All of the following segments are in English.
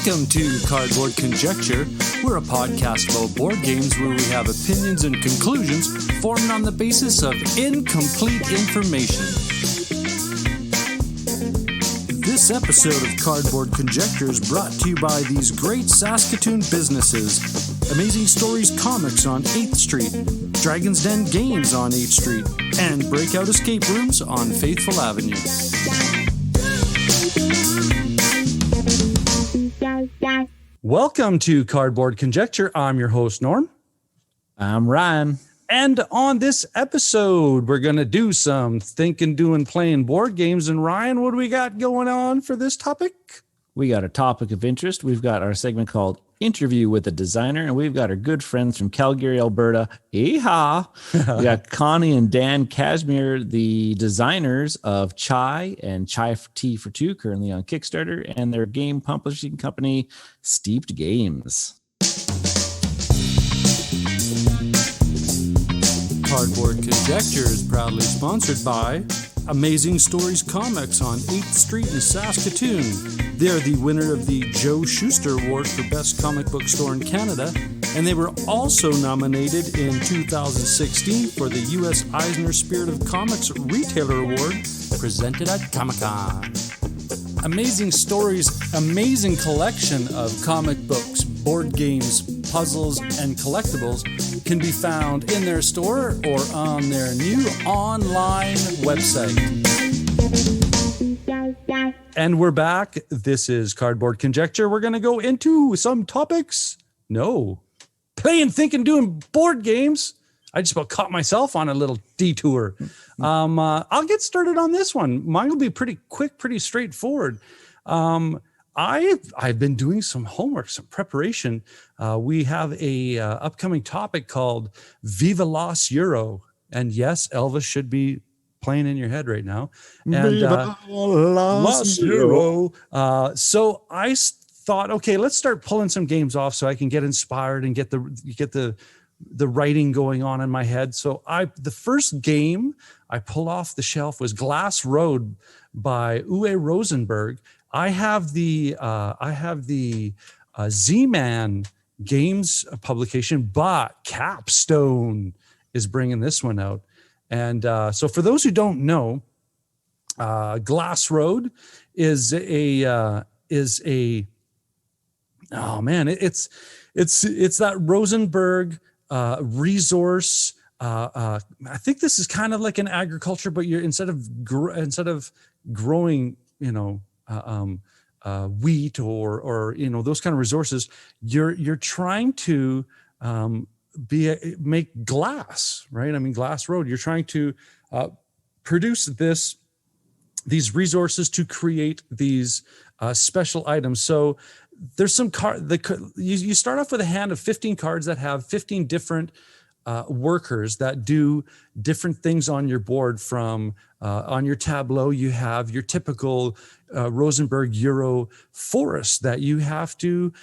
Welcome to Cardboard Conjecture. We're a podcast about board games where we have opinions and conclusions formed on the basis of incomplete information. This episode of Cardboard Conjecture is brought to you by these great Saskatoon businesses: Amazing Stories Comics on 8th Street, Dragon's Den Games on 8th Street, and Breakout Escape Rooms on Faithful Avenue. Welcome to Cardboard Conjecture. I'm your host, Norm. I'm Ryan. And on this episode, we're going to do some thinking, doing, playing board games. And Ryan, what do we got going on for this topic? We got a topic of interest. We've got our segment called Interview with a Designer, and we've got our good friends from Calgary, Alberta. Yeehaw! We got Connie and Dan Kazmaier, the designers of Chai and Chai Tea for Two, currently on Kickstarter, and their game publishing company, Steeped Games. Cardboard Conjecture is proudly sponsored by Amazing Stories Comics on 8th Street in Saskatoon. They're the winner of the Joe Shuster Award for Best Comic Book Store in Canada, and they were also nominated in 2016 for the U.S. Eisner Spirit of Comics Retailer Award presented at Comic-Con. Amazing Stories' amazing collection of comic books, board games, puzzles, and collectibles can be found in their store or on their new online website. And we're back. This is Cardboard Conjecture. We're going to go into some topics. No. Playing, thinking, doing board games. I just about caught myself on a little detour. I'll get started on this one. Mine will be pretty quick, pretty straightforward. I've been doing some homework, some preparation. We have a upcoming topic called Viva Las Euro. And yes, Elvis should be playing in your head right now. And Viva Las Euro. So I thought, okay, let's start pulling some games off so I can get inspired and get the writing going on in my head. So the first game I pulled off the shelf was Glass Road by Uwe Rosenberg. I have the Z-Man Games publication, but Capstone is bringing this one out. And so for those who don't know, Glass Road is it's that Rosenberg resource. I think this is kind of like an agriculture, but you're instead of growing, wheat or those kind of resources, you're trying to make glass, right? I mean, Glass Road. You're trying to produce these resources to create these special items. So there's some you start off with a hand of 15 cards that have 15 different workers that do different things on your board. From on your tableau, you have your typical Rosenberg Euro forest that you have to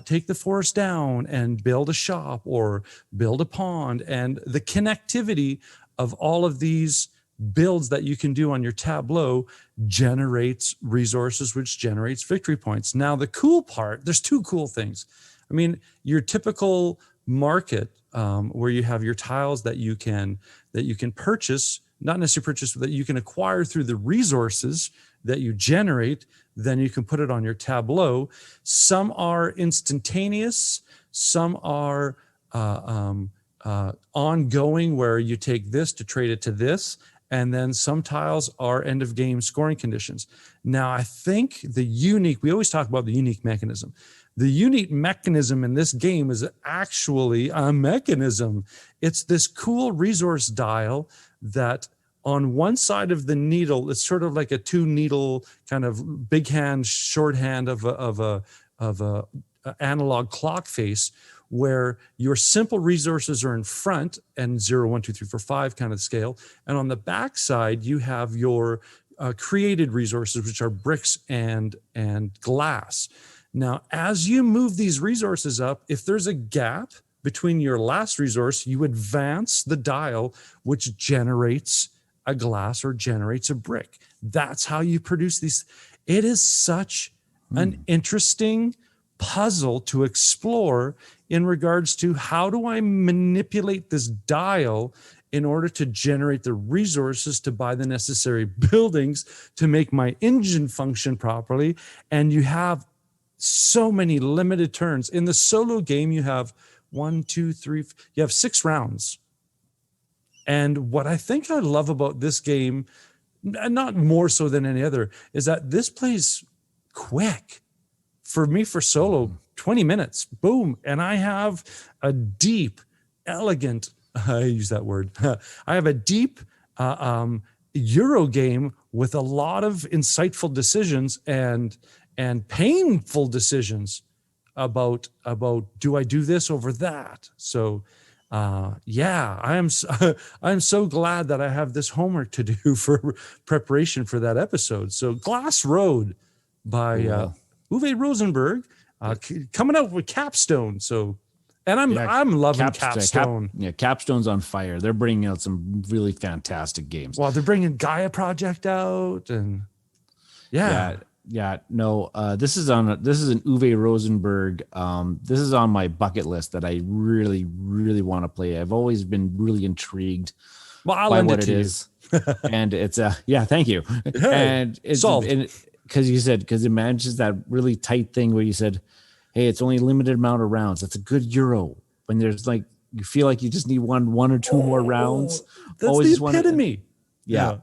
take the forest down and build a shop or build a pond. And the connectivity of all of these builds that you can do on your tableau generates resources, which generates victory points. Now, the cool part, there's two cool things. I mean, your typical market where you have your tiles that you can purchase, not necessarily purchase, but that you can acquire through the resources that you generate, then you can put it on your tableau. Some are instantaneous, some are ongoing, where you take this to trade it to this, and then some tiles are end of game scoring conditions. Now, I think we always talk about the unique mechanism. The unique mechanism in this game is actually a mechanism. It's this cool resource dial that on one side of the needle, it's sort of like a two needle kind of big hand, short hand of a analog clock face, where your simple resources are in front and 0, 1, 2, 3, 4, 5 kind of scale. And on the back side, you have your created resources, which are bricks and glass. Now, as you move these resources up, if there's a gap between your last resource, you advance the dial, which generates a glass or generates a brick. That's how you produce these. It is such an interesting puzzle to explore in regards to how do I manipulate this dial in order to generate the resources to buy the necessary buildings to make my engine function properly. And you have so many limited turns. In the solo game, you have 1, 2, 3, you have 6 rounds. And what I think I love about this game, not more so than any other, is that this plays quick. For me, for solo, 20 minutes, boom. And I have a deep, elegant, I use that word. I have a deep Euro game with a lot of insightful decisions and painful decisions about do I do this over that? So I'm so glad that I have this homework to do for preparation for that episode. So Glass Road by Uwe Rosenberg coming out with Capstone. So. And I'm loving Capstone. Capstone's on fire. They're bringing out some really fantastic games. Well, they're bringing Gaia Project out, and No, this is an Uwe Rosenberg. This is on my bucket list that I really, really want to play. I've always been really intrigued by what it is, and it's thank you. And it's because it manages that really tight thing where you said, hey, it's only a limited amount of rounds. That's a good Euro. When there's like, you feel like you just need one or two more rounds. That's always the epitome. Yeah.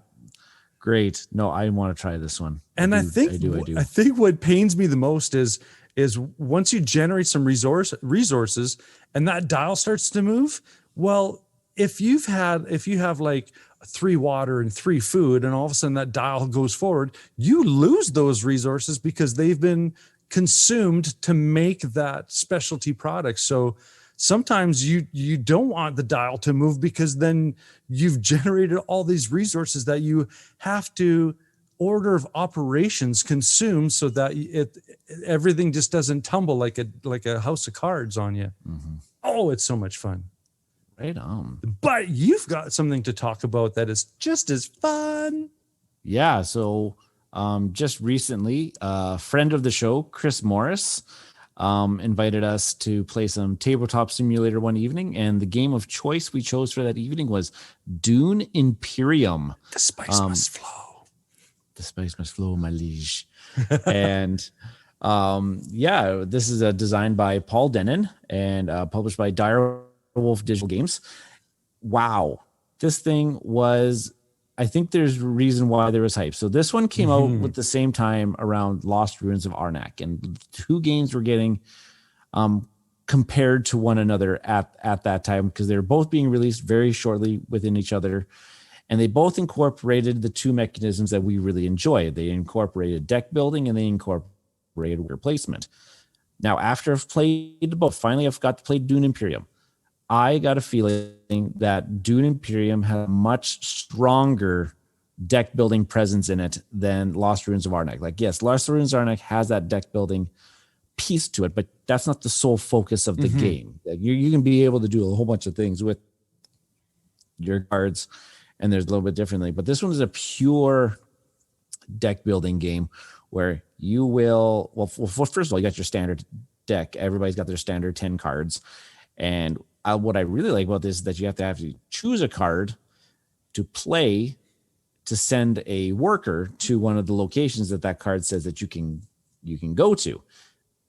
Great. No, I want to try this one. And I think what pains me the most is once you generate some resources and that dial starts to move. Well, if you have like 3 water and 3 food, and all of a sudden that dial goes forward, you lose those resources because they've been consumed to make that specialty product. So sometimes you don't want the dial to move because then you've generated all these resources that you have to order of operations consume so that everything just doesn't tumble like a house of cards on you. Mm-hmm. Oh, it's so much fun. Right on. But you've got something to talk about that is just as fun. Yeah. So just recently, a friend of the show, Chris Morris, invited us to play some Tabletop Simulator one evening, and the game of choice we chose for that evening was Dune Imperium. The spice must flow. The spice must flow, my liege. And this is designed by Paul Denon and published by Direwolf Digital Games. Wow. This thing was... I think there's a reason why there was hype. So this one came out with the same time around Lost Ruins of Arnak, and 2 games were getting compared to one another at that time because they were both being released very shortly within each other, and they both incorporated the 2 mechanisms that we really enjoy. They incorporated deck building and they incorporated replacement. Now, after I've played both, finally I've got to play Dune Imperium. I got a feeling that Dune Imperium had a much stronger deck building presence in it than Lost Ruins of Arnak. Like, yes, Lost Ruins of Arnak has that deck building piece to it, but that's not the sole focus of the game. Like, you can be able to do a whole bunch of things with your cards, and there's a little bit differently. But this one is a pure deck building game where you will, well, first of all, you got your standard deck. Everybody's got their standard 10 cards. And what I really like about this is that you have to choose a card to play to send a worker to one of the locations that card says that you can go to.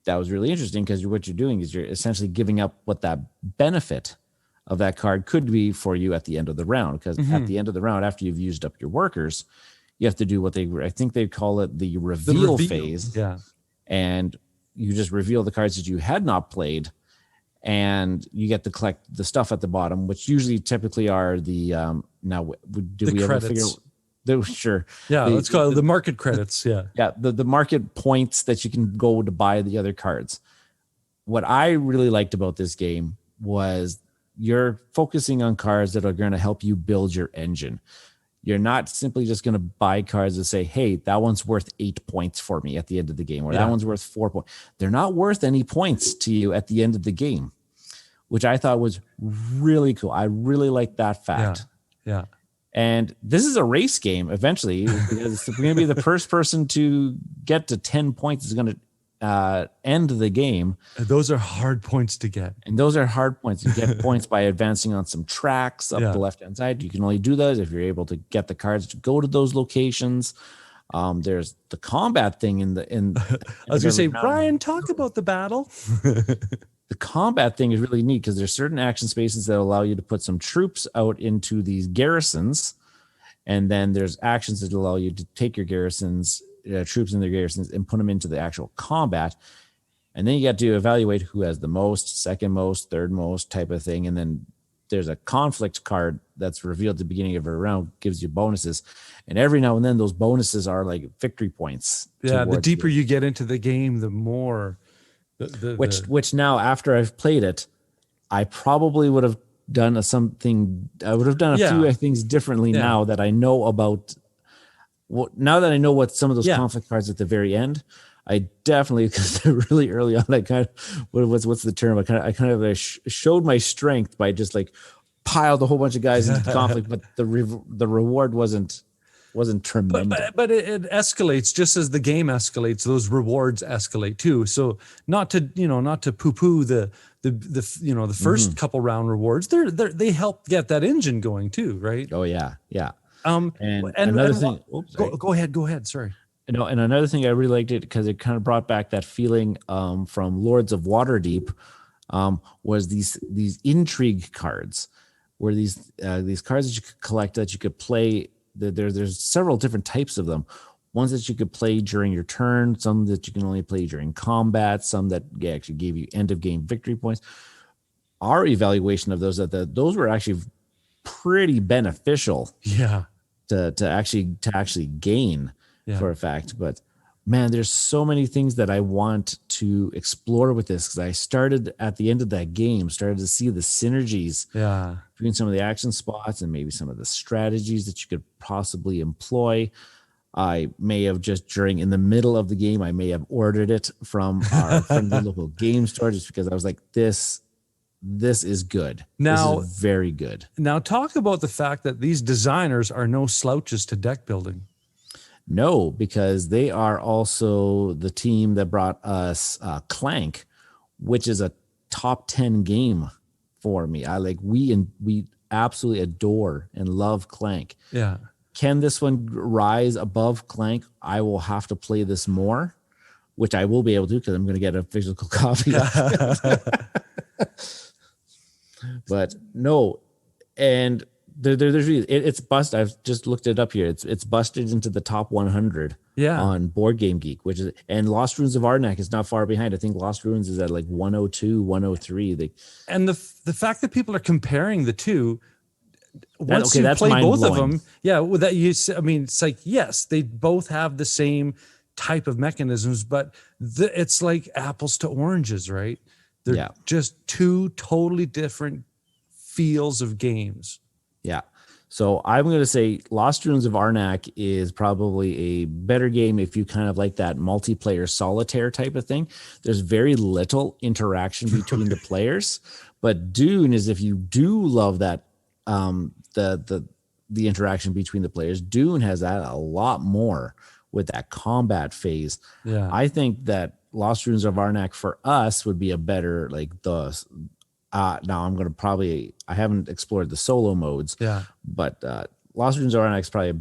That was really interesting because what you're doing is you're essentially giving up what that benefit of that card could be for you at the end of the round. Because at the end of the round, after you've used up your workers, you have to do what I think they call it the reveal phase. Yeah. And you just reveal the cards that you had not played. And you get to collect the stuff at the bottom, which usually typically are the ever figure? Sure. Yeah, let's call it the market credits. Yeah. Yeah, the market points that you can go to buy the other cards. What I really liked about this game was you're focusing on cards that are going to help you build your engine. You're not simply just going to buy cards and say, hey, that one's worth 8 points for me at the end of the game, or that one's worth 4 points. They're not worth any points to you at the end of the game, which I thought was really cool. I really like that fact. Yeah. And this is a race game eventually because we're going to be the first person to get to 10 points is going to end the game. Those are hard points to get. And those are hard points. You get points by advancing on some tracks up the left-hand side. You can only do those if you're able to get the cards to go to those locations. There's the combat thing in I was going to say, Ryan, talk about the battle. The combat thing is really neat because there's certain action spaces that allow you to put some troops out into these garrisons. And then there's actions that allow you to take your garrisons, troops in their garrisons, and put them into the actual combat. And then you got to evaluate who has the most, second most, third most type of thing. And then there's a conflict card that's revealed at the beginning of a round, gives you bonuses. And every now and then those bonuses are like victory points. Yeah, the deeper you get into the game, the more. Which now, after I've played it, I probably would have done something. I would have done a few things differently now that I know about. Now that I know what some of those conflict cards at the very end, I definitely, because they're really early on, I kind of what's the term? I kind of showed my strength by just like piled a whole bunch of guys into conflict, but the reward wasn't tremendous. But it escalates just as the game escalates. Those rewards escalate too. So not to poo-poo the first couple round rewards. They help get that engine going too, right? Oh yeah. And another thing. Go ahead. Sorry. And another thing I really liked it because it kind of brought back that feeling from Lords of Waterdeep was these intrigue cards, where these cards that you could collect that you could play. There's several different types of them. Ones that you could play during your turn, some that you can only play during combat, some that actually gave you end of game victory points. Our evaluation of those were actually pretty beneficial. Yeah. To actually gain for a fact. But man, there's so many things that I want to explore with this because I started at the end of that game, started to see the synergies between some of the action spots and maybe some of the strategies that you could possibly employ. I may have in the middle of the game, I may have ordered it from our friendly local game store just because I was like, this is good. Now, this is very good. Now talk about the fact that these designers are no slouches to deck building. No, because they are also the team that brought us Clank, which is a top 10 game for me. We absolutely adore and love Clank. Yeah. Can this one rise above Clank? I will have to play this more, which I will be able to because I'm going to get a physical copy. But no, and there's really, it's busted. I've just looked it up here. It's busted into the top 100 on Board Game Geek, and Lost Ruins of Arnak is not far behind. I think Lost Ruins is at like 102, 103. And the fact that people are comparing the two, once you that's play both of mind-blowing. them, it's like, yes, they both have the same type of mechanisms, but it's like apples to oranges, right? They're just two totally different feels of games. Yeah. So I'm going to say Lost Ruins of Arnak is probably a better game if you kind of like that multiplayer solitaire type of thing. There's very little interaction between the players, but Dune is, if you do love that, the interaction between the players, Dune has that a lot more with that combat phase. Yeah. I think that Lost Ruins of Arnak for us would be a better, now I'm going to I haven't explored the solo modes, but Lost Ruins of Arnak is probably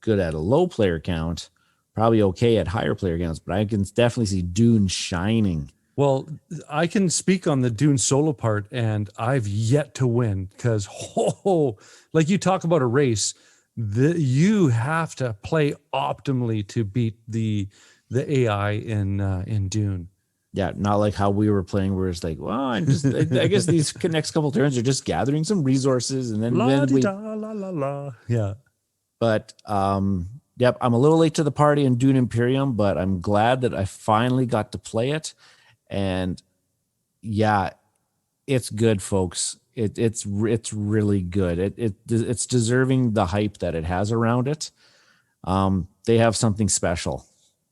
good at a low player count, probably okay at higher player counts, but I can definitely see Dune shining. Well, I can speak on the Dune solo part, and I've yet to win because, like you talk about a race, you have to play optimally to beat the AI in Dune. Yeah, not like how we were playing, where it's like, well, I guess these next couple turns are just gathering some resources, and then yeah. But yep, I'm a little late to the party in Dune Imperium, but I'm glad that I finally got to play it, and yeah, it's good, folks. It's really good. It's deserving the hype that it has around it. They have something special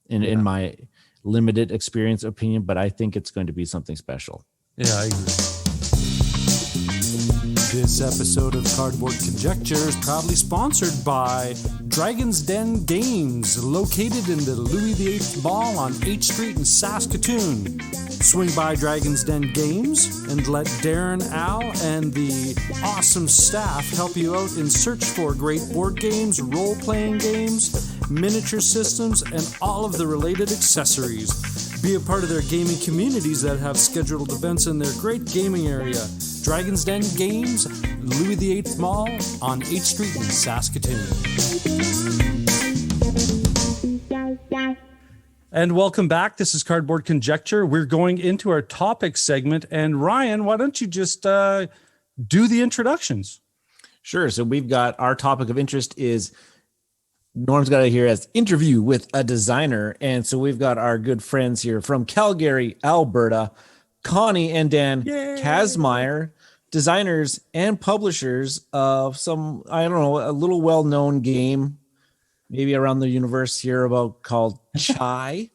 in my limited experience opinion, but I think it's going to be something special. Yeah, I agree. This episode of Cardboard Conjecture is proudly sponsored by Dragon's Den Games, located in the Louis VIII Mall on 8th Street in Saskatoon. Swing by Dragon's Den Games and let Darren, Al, and the awesome staff help you out in search for great board games, role-playing games, miniature systems, and all of the related accessories. Be a part of their gaming communities that have scheduled events in their great gaming area. Dragon's Den Games, Louis VIII Mall on 8th Street in Saskatoon. And welcome back. This is Cardboard Conjecture. We're going into our topic segment. And Ryan, why don't you just do the introductions? Sure. So we've got our topic of interest is Norm's got it here as interview with a designer. And so we've got our good friends here from Calgary, Alberta, Connie and Dan Kazmaier, designers and publishers of some, I don't know, a little well-known game, maybe around the universe here about called Chai,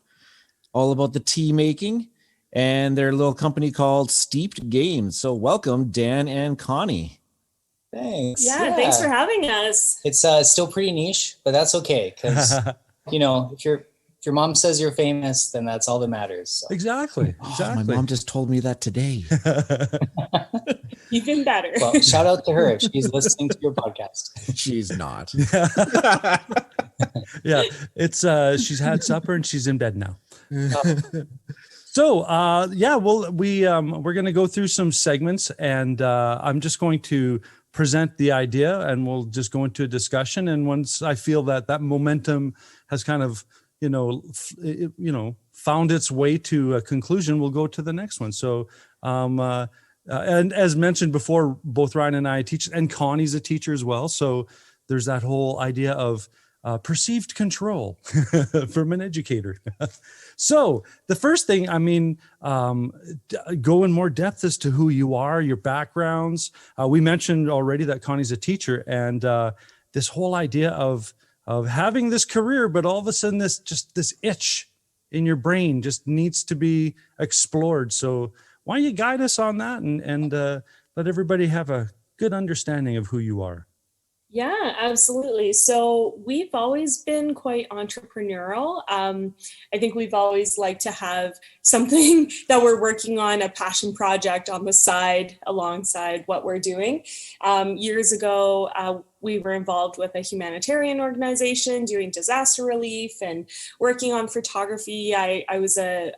all about the tea making, and their little company called Steeped Games. So welcome, Dan and Connie. Thanks. Yeah, thanks for having us. It's still pretty niche, but that's okay because you know if your mom says you're famous, then that's all that matters. So. Exactly. Oh, my mom just told me that today. Even better. Well, shout out to her if she's listening to your podcast. She's not. Yeah, it's she's had supper and she's in bed now. So we're going to go through some segments, and I'm just going to present the idea, and we'll just go into a discussion. And once I feel that momentum has kind of found its way to a conclusion, we'll go to the next one. So and as mentioned before, both Ryan and I teach, and Connie's a teacher as well. So there's that whole idea of perceived control from an educator. So the first thing, go in more depth as to who you are, your backgrounds. We mentioned already that Connie's a teacher, and this whole idea of having this career, but all of a sudden this itch in your brain just needs to be explored. So why don't you guide us on that and let everybody have a good understanding of who you are? Yeah, absolutely. So we've always been quite entrepreneurial. I think we've always liked to have something that we're working on, a passion project on the side alongside what we're doing. Years ago, we were involved with a humanitarian organization doing disaster relief and working on photography. I was a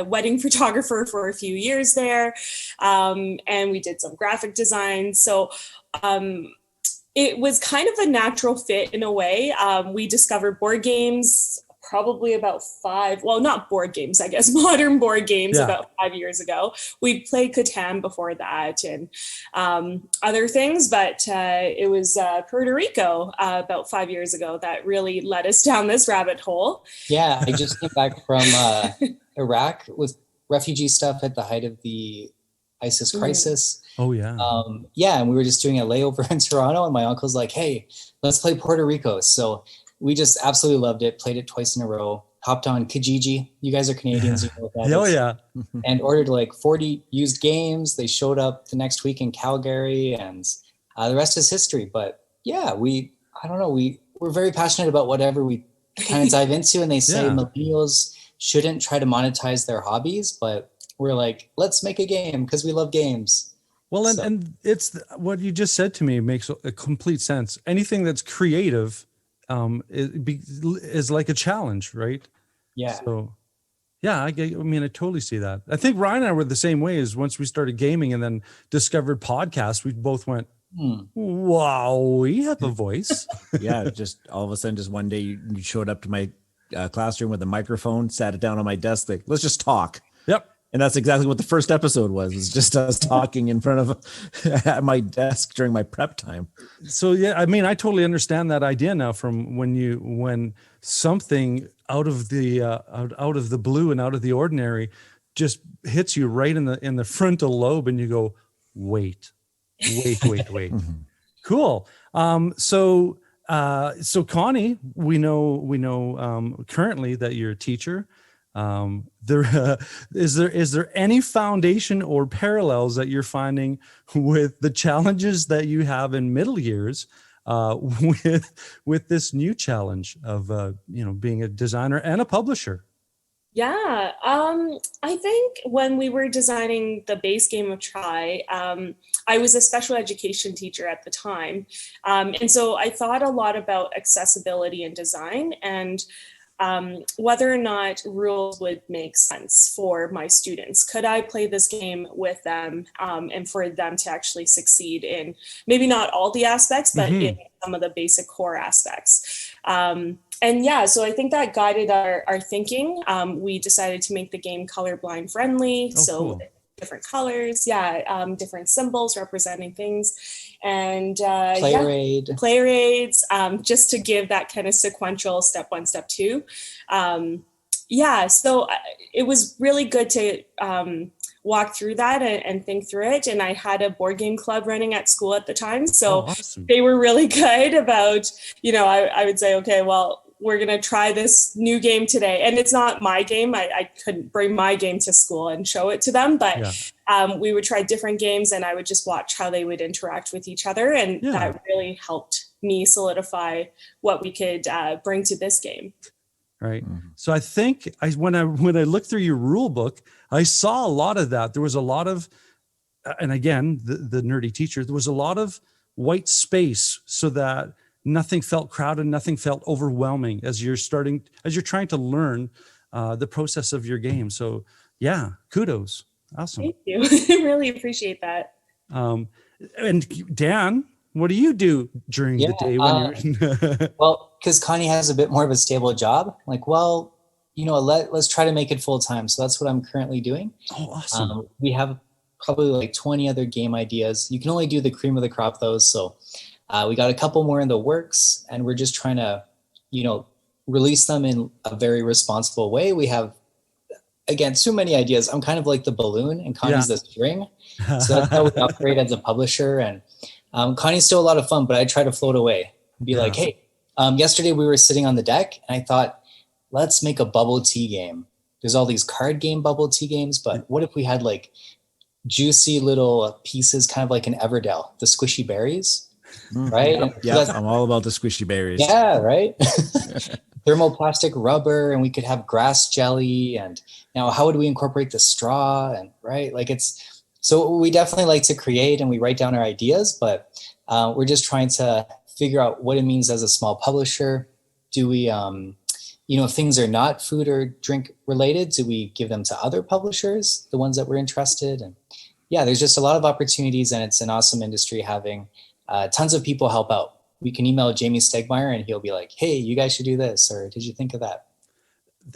wedding photographer for a few years there, and we did some graphic design. So it was kind of a natural fit in a way. We discovered board games probably about not board games, I guess, modern board games about 5 years ago. We played Catan before that and other things, but it was Puerto Rico about 5 years ago that really led us down this rabbit hole. Yeah, I just came back from Iraq with refugee stuff at the height of the ISIS crisis. Oh, yeah. And we were just doing a layover in Toronto, and my uncle's like, hey, let's play Puerto Rico. So we just absolutely loved it, played it twice in a row, hopped on Kijiji. You guys are Canadians, you know what that is. Oh, yeah. And ordered like 40 used games. They showed up the next week in Calgary, and the rest is history. But yeah, we're very passionate about whatever we kind of dive into, and they say millennials shouldn't try to monetize their hobbies, but we're like, let's make a game because we love games. Well, and it's what you just said to me makes a complete sense. Anything that's creative is like a challenge, right? Yeah. So, yeah, I totally see that. I think Ryan and I were the same way. As once we started gaming and then discovered podcasts, we both went, wow, we have a voice. Yeah, just all of a sudden, just one day you showed up to my classroom with a microphone, sat it down on my desk, like, let's just talk. Yep. And that's exactly what the first episode was. It was just us talking in front of at my desk during my prep time. So, yeah, I totally understand that idea now from when something out of the blue and out of the ordinary just hits you right in the frontal lobe, and you go, wait. Cool. So Connie, we know currently that you're a teacher. Is there any foundation or parallels that you're finding with the challenges that you have in middle years with this new challenge of being a designer and a publisher? Yeah, I think when we were designing the base game of Try, I was a special education teacher at the time. And so I thought a lot about accessibility and design and whether or not rules would make sense for my students. Could I play this game with them and for them to actually succeed in maybe not all the aspects, but in some of the basic core aspects. And yeah, so I think that guided our thinking. We decided to make the game colorblind friendly. Cool. Different colors, different symbols representing things, and play raids, just to give that kind of sequential step 1, step 2. So it was really good to walk through that and think through it. And I had a board game club running at school at the time, so awesome. They were really good about, I would say, okay, well, we're going to try this new game today. And it's not my game. I couldn't bring my game to school and show it to them, but we would try different games and I would just watch how they would interact with each other. And that really helped me solidify what we could bring to this game. Right. So I think when I looked through your rule book, I saw a lot of that. There was a lot of, and again, the nerdy teacher, there was a lot of white space so that nothing felt crowded, nothing felt overwhelming as you're trying to learn the process of your game. So yeah, kudos. Awesome. Thank you. I really appreciate that. And Dan, what do you do during the day when you're well, because Connie has a bit more of a stable job, let's try to make it full time. So that's what I'm currently doing. Oh, awesome. We have probably like 20 other game ideas. You can only do the cream of the crop though. So we got a couple more in the works and we're just trying to, release them in a very responsible way. We have, again, so many ideas. I'm kind of like the balloon and Connie's the string. So that's how we operate as a publisher. And Connie's still a lot of fun, but I try to float away and be like, hey, yesterday we were sitting on the deck and I thought, let's make a bubble tea game. There's all these card game bubble tea games, but what if we had like juicy little pieces, kind of like an Everdell, the squishy berries, right? Yeah, I'm all about the squishy berries. Yeah, right? Thermoplastic rubber, and we could have grass jelly. And now how would we incorporate the straw? And right, so we definitely like to create and we write down our ideas, but we're just trying to figure out what it means as a small publisher. Do we, if things are not food or drink related, do we give them to other publishers, the ones that we're interested in? Yeah, there's just a lot of opportunities and it's an awesome industry having tons of people help out. We can email Jamie Stegmaier and he'll be like, hey, you guys should do this, or did you think of that?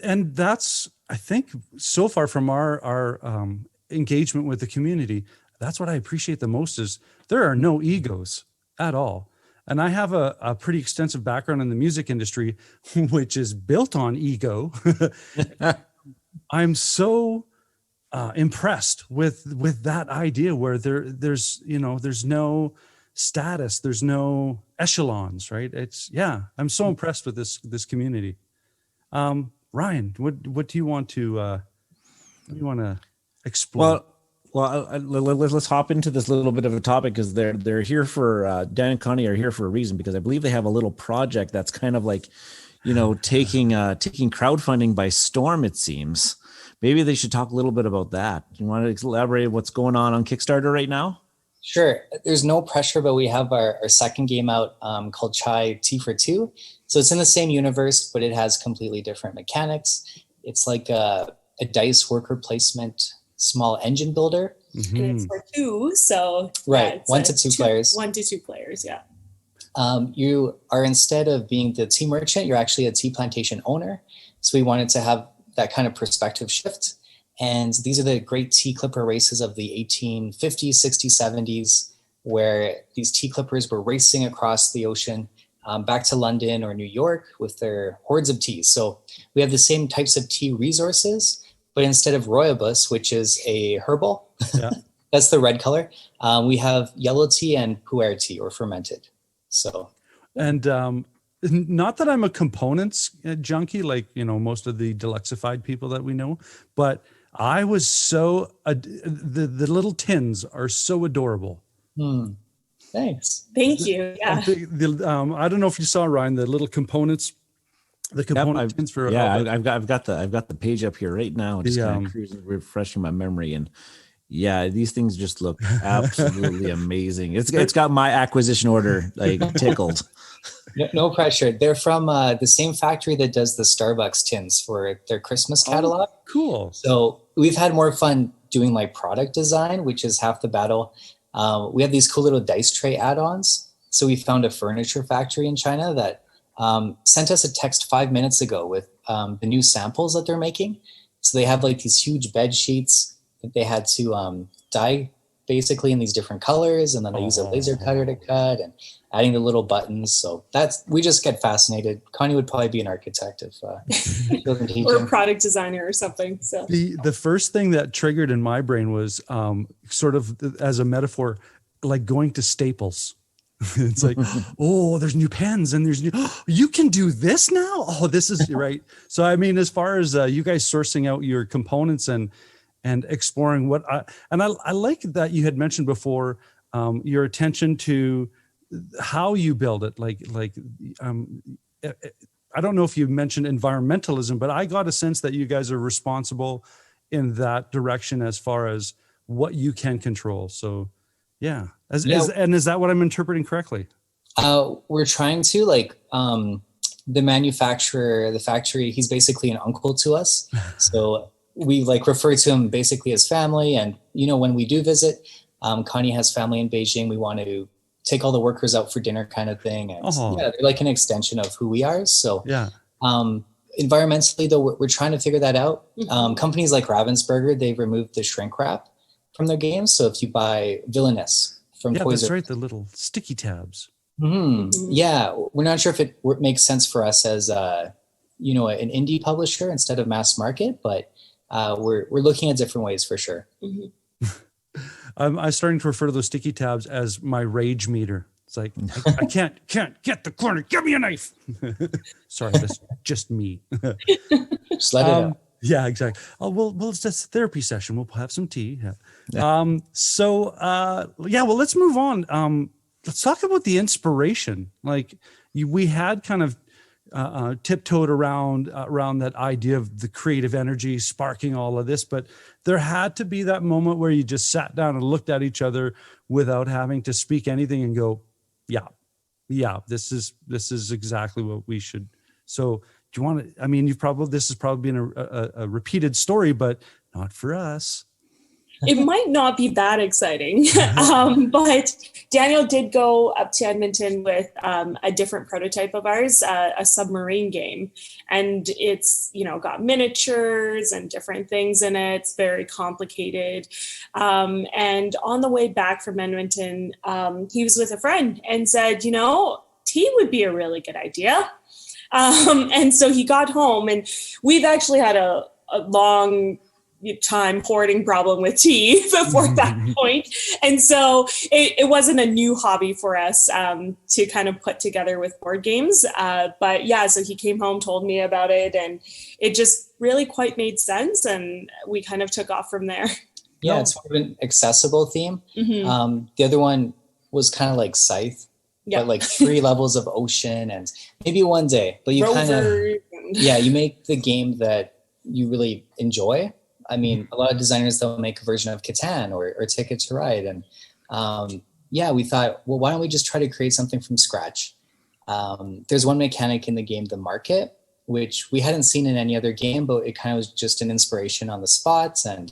And that's, I think, so far from our engagement with the community, that's what I appreciate the most is there are no egos at all. And I have a pretty extensive background in the music industry, which is built on ego. I'm so impressed with that idea where there's no status, there's no echelons, right? I'm so impressed with this community. Ryan, what do you want to explore? Well, let's hop into this little bit of a topic because they're here for Dan and Connie are here for a reason, because I believe they have a little project that's kind of like, taking crowdfunding by storm. It seems maybe they should talk a little bit about that. Do you want to elaborate what's going on Kickstarter right now? Sure. There's no pressure, but we have our second game out called Chai Tea for Two. So it's in the same universe, but it has completely different mechanics. It's like a dice worker placement small engine builder. Mm-hmm. And it's for two, so right, 1 to 2 players. 1 to 2 players, yeah. You are, instead of being the tea merchant, you're actually a tea plantation owner. So we wanted to have that kind of perspective shift. And these are the great tea clipper races of the 1850s, 60s, 70s, where these tea clippers were racing across the ocean back to London or New York with their hordes of tea. So we have the same types of tea resources, but instead of rooibos, which is a herbal, that's the red color, we have yellow tea and pu'er tea, or fermented. So, and not that I'm a components junkie, like, most of the Deluxified people that we know, but I was so, the little tins are so adorable. Thanks. Thank you. Yeah. I don't know if you saw, Ryan, the little components, the component tins for. I've got the page up here right now. Just kind of cruising, refreshing my memory, and yeah, these things just look absolutely amazing. It's got my acquisition order like tickled. No pressure. They're from the same factory that does the Starbucks tins for their Christmas catalog. Oh, cool. So we've had more fun doing like product design, which is half the battle. We have these cool little dice tray add-ons. So we found a furniture factory in China that sent us a text 5 minutes ago with the new samples that they're making. So they have like these huge bed sheets that they had to dye basically in these different colors, and then they use a laser cutter to cut, and adding the little buttons. So we just get fascinated. Connie would probably be an architect if or a product designer or something. So the first thing that triggered in my brain was sort of as a metaphor, like going to Staples. It's like, oh, there's new pens, and there's you can do this now. Oh, this is right. So I mean, as far as you guys sourcing out your components and exploring I like that you had mentioned before your attention to how you build it. I don't know if you mentioned environmentalism, but I got a sense that you guys are responsible in that direction as far as what you can control. So yeah. Is that what I'm interpreting correctly? We're trying to the manufacturer, the factory, he's basically an uncle to us. So we refer to him basically as family. And, when we do visit, Connie has family in Beijing. We want to take all the workers out for dinner kind of thing. And they're like an extension of who we are. So environmentally though, we're trying to figure that out. Companies like Ravensburger, they've removed the shrink wrap from their games. So if you buy Villainous from Toys that's right, the little sticky tabs. Yeah, we're not sure if it makes sense for us as an indie publisher instead of mass market, but we're looking at different ways for sure. I'm starting to refer to those sticky tabs as my rage meter. It's like I can't get the corner. Give me a knife. Sorry, that's just me. Just let it out. Yeah, exactly. Oh, well, it's just a therapy session. We'll have some tea. Yeah. Well, let's move on. Let's talk about the inspiration. We had kind of tiptoed around that idea of the creative energy sparking all of this, but there had to be that moment where you just sat down and looked at each other without having to speak anything and go, yeah, this is exactly what we should. So do you want to, I mean, this has probably been a repeated story, but not for us. It might not be that exciting, but Daniel did go up to Edmonton with a different prototype of ours, a submarine game. And it's, got miniatures and different things in it. It's very complicated. And on the way back from Edmonton, he was with a friend and said, tea would be a really good idea. And so he got home, and we've actually had a long time hoarding problem with tea before that point. And so it wasn't a new hobby for us to kind of put together with board games. But yeah, so he came home, told me about it, and it just really quite made sense. And we kind of took off from there. Yeah, it's sort of an accessible theme. The other one was kind of like Scythe, but 3 levels of ocean, and maybe one day, but you kind of, you make the game that you really enjoy. I mean, a lot of designers, they'll make a version of Catan or Ticket to Ride. And we thought, well, why don't we just try to create something from scratch? There's one mechanic in the game, the market, which we hadn't seen in any other game, but it kind of was just an inspiration on the spot. And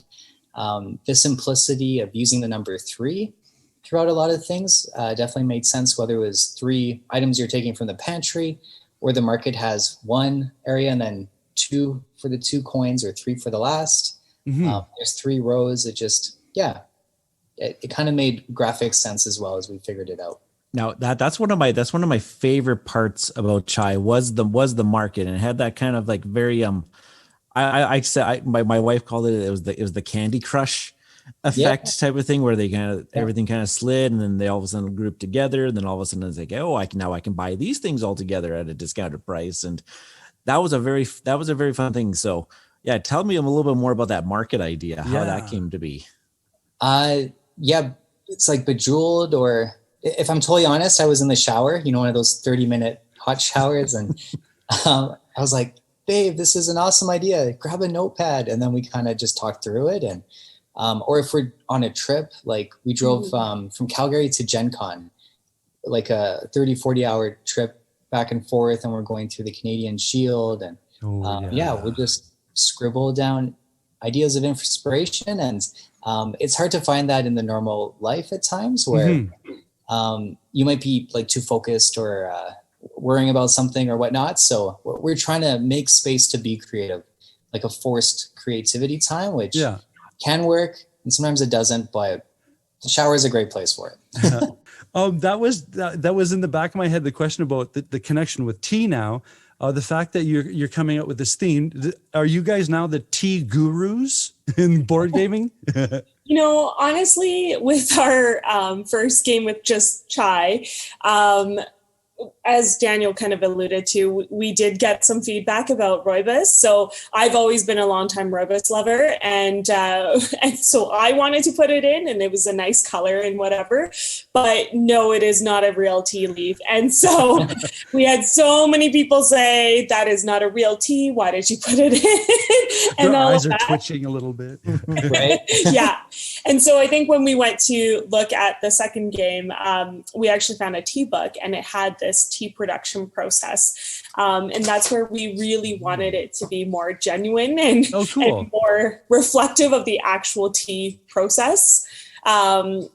the simplicity of using the number 3 throughout a lot of things definitely made sense, whether it was 3 items you're taking from the pantry, or the market has 1 area and then 2 for the 2 coins, or 3 for the last. There's 3 rows. It just, it kind of made graphic sense as well as we figured it out. Now that's one of my favorite parts about Chai was the market, and it had that kind of very I said my wife called it was the Candy Crush effect type of thing where they kind of everything kind of slid and then they all of a sudden group together and then all of a sudden it's like, oh, I can buy these things all together at a discounted price. And that was a very fun thing. So yeah, tell me a little bit more about that market idea, how that came to be. Yeah, it's like Bejeweled, or if I'm totally honest, I was in the shower, one of those 30-minute hot showers, and I was like, babe, this is an awesome idea. Grab a notepad. And then we kind of just talked through it. And or if we're on a trip, like we drove from Calgary to Gen Con, like a 30-40 hour trip back and forth, and we're going through the Canadian Shield, and we'll just scribble down ideas of inspiration. And it's hard to find that in the normal life at times, where you might be like too focused or worrying about something or whatnot. So we're trying to make space to be creative, like a forced creativity time, which can work and sometimes it doesn't, but the shower is a great place for it. That was in the back of my head, the question about the connection with tea now. The fact that you're coming up with this theme. Are you guys now the tea gurus in board gaming? Honestly, with our first game with just chai, as Daniel kind of alluded to, we did get some feedback about rooibos. So I've always been a longtime rooibos lover. And so I wanted to put it in, and it was a nice color and whatever. But no, it is not a real tea leaf. And so we had so many people say, that is not a real tea. Why did you put it in? And their eyes are twitching a little bit. Right? Yeah. And so I think when we went to look at the second game, we actually found a tea book, and it had this tea production process. And that's where we really wanted it to be more genuine and more reflective of the actual tea process. And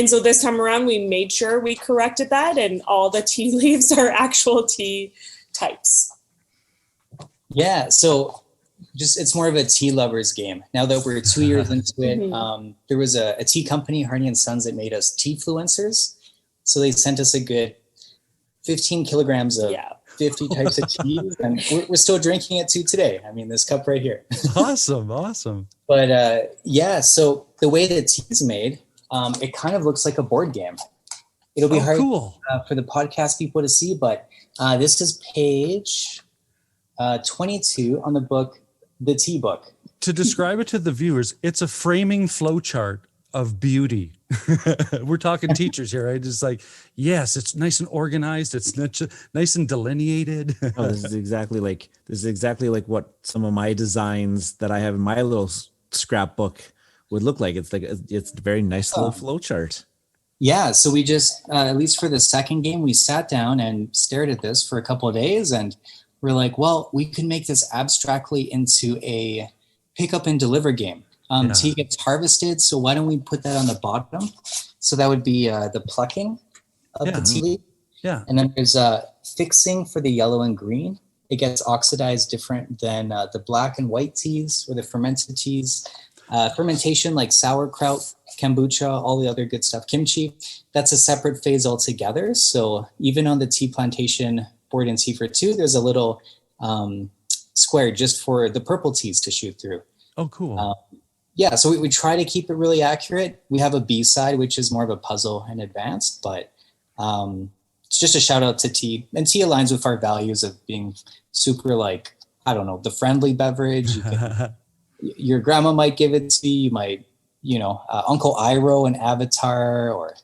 so this time around, we made sure we corrected that, and all the tea leaves are actual tea types. Yeah. So it's more of a tea lovers game. Now that we're 2 years into it, there was a tea company, Harney and Sons, that made us tea-fluencers. So they sent us a good 15 kilograms of 50 types of teas, and we're still drinking it to today. I mean, this cup right here. Awesome. But so the way the tea is made, it kind of looks like a board game. It'll be hard for the podcast people to see, but this is page 22 on the book, The Tea Book. To describe it to the viewers, it's a framing flowchart of beauty. We're talking teachers here, right? It's like, yes, it's nice and organized. It's nice and delineated. This is exactly like what some of my designs that I have in my little scrapbook would look like. It's a very nice little flow chart. Yeah. So we just, at least for the second game, we sat down and stared at this for a couple of days, and we're like, well, we can make this abstractly into a pick up and deliver game. Tea gets harvested, so why don't we put that on the bottom? So that would be the plucking of the tea. Yeah. And then there's fixing for the yellow and green. It gets oxidized different than the black and white teas or the fermented teas. Fermentation like sauerkraut, kombucha, all the other good stuff, kimchi, that's a separate phase altogether. So even on the tea plantation board in Tea for Two, there's a little square just for the purple teas to shoot through. Oh, cool. So we try to keep it really accurate. We have a B side, which is more of a puzzle and advanced, but it's just a shout out to tea. And tea aligns with our values of being super, like, I don't know, the friendly beverage. Your grandma might give it to you. You might, Uncle Iroh and Avatar, or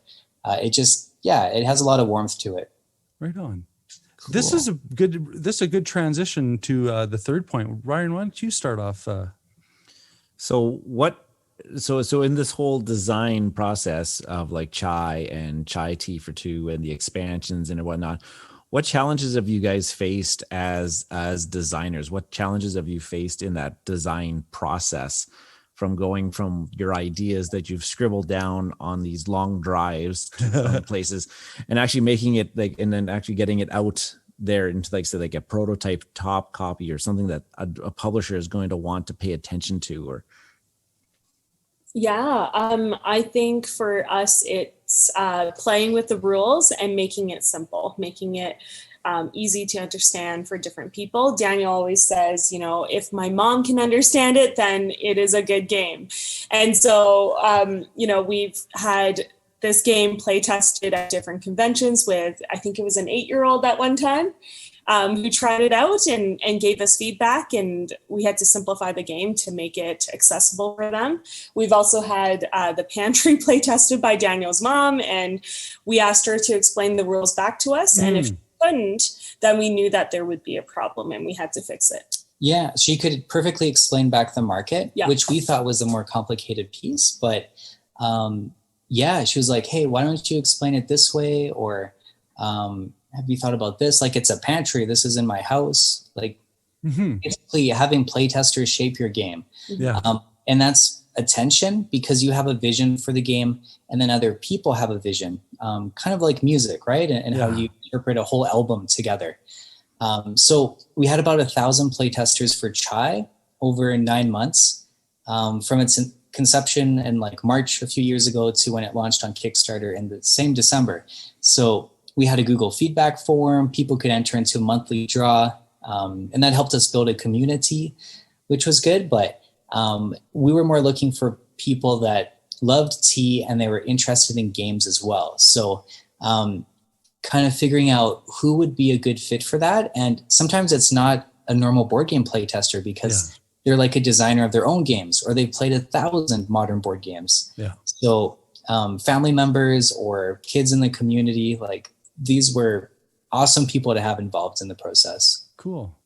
it has a lot of warmth to it. Right on. Cool. This is a good transition to the third point. Ryan, why don't you start off? So in this whole design process of like chai and chai tea for two and the expansions and whatnot, what challenges have you guys faced as designers? What challenges have you faced in that design process, from going from your ideas that you've scribbled down on these long drives to places and actually making it and then actually getting it out there into like a prototype top copy or something that a publisher is going to want to pay attention to? Or I think for us it's playing with the rules and making it simple, making it easy to understand for different people. Daniel always says, you know, if my mom can understand it, then it is a good game. And so, you know, we've had this game play tested at different conventions with, I think it was an 8-year-old at one time, who tried it out and gave us feedback, and we had to simplify the game to make it accessible for them. We've also had the pantry play tested by Daniel's mom, and we asked her to explain the rules back to us. And if she couldn't, then we knew that there would be a problem and we had to fix it. Yeah, she could perfectly explain back the market, Yeah. which we thought was the more complicated piece. But yeah, she was like, hey, why don't you explain it this way? Or have you thought about this? Like, it's a pantry. This is in my house. Like, basically having playtesters shape your game. Yeah. And that's attention, because you have a vision for the game and then other people have a vision, kind of like music, right? And how you interpret a whole album together. So we had about 1,000 playtesters for Chai over 9 months, from its conception in like March a few years ago to when it launched on Kickstarter in the same December. So we had a Google feedback form. People could enter into a monthly draw, and that helped us build a community, which was good. But we were more looking for people that loved tea and they were interested in games as well. So kind of figuring out who would be a good fit for that. And sometimes it's not a normal board game play tester, because they're like a designer of their own games, or they've played 1,000 modern board games. Yeah. So family members or kids in the community, like, these were awesome people to have involved in the process. Cool.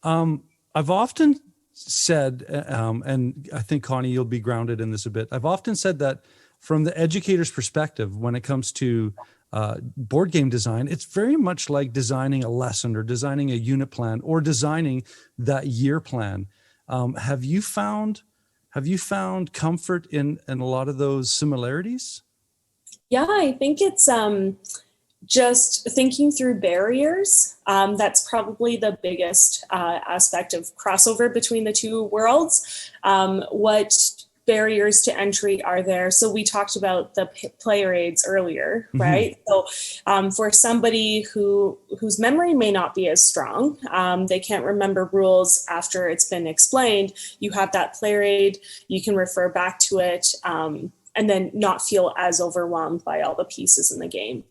I've often said, and I think, Connie, you'll be grounded in this a bit. I've often said that from the educator's perspective, when it comes to board game design, it's very much like designing a lesson or designing a unit plan or designing that year plan. Have you found comfort in a lot of those similarities? Yeah, I think it's just thinking through barriers. That's probably the biggest aspect of crossover between the two worlds. What barriers to entry are there? So we talked about the player aids earlier, right? So for somebody whose memory may not be as strong, they can't remember rules after it's been explained, you have that player aid, you can refer back to it, and then not feel as overwhelmed by all the pieces in the game.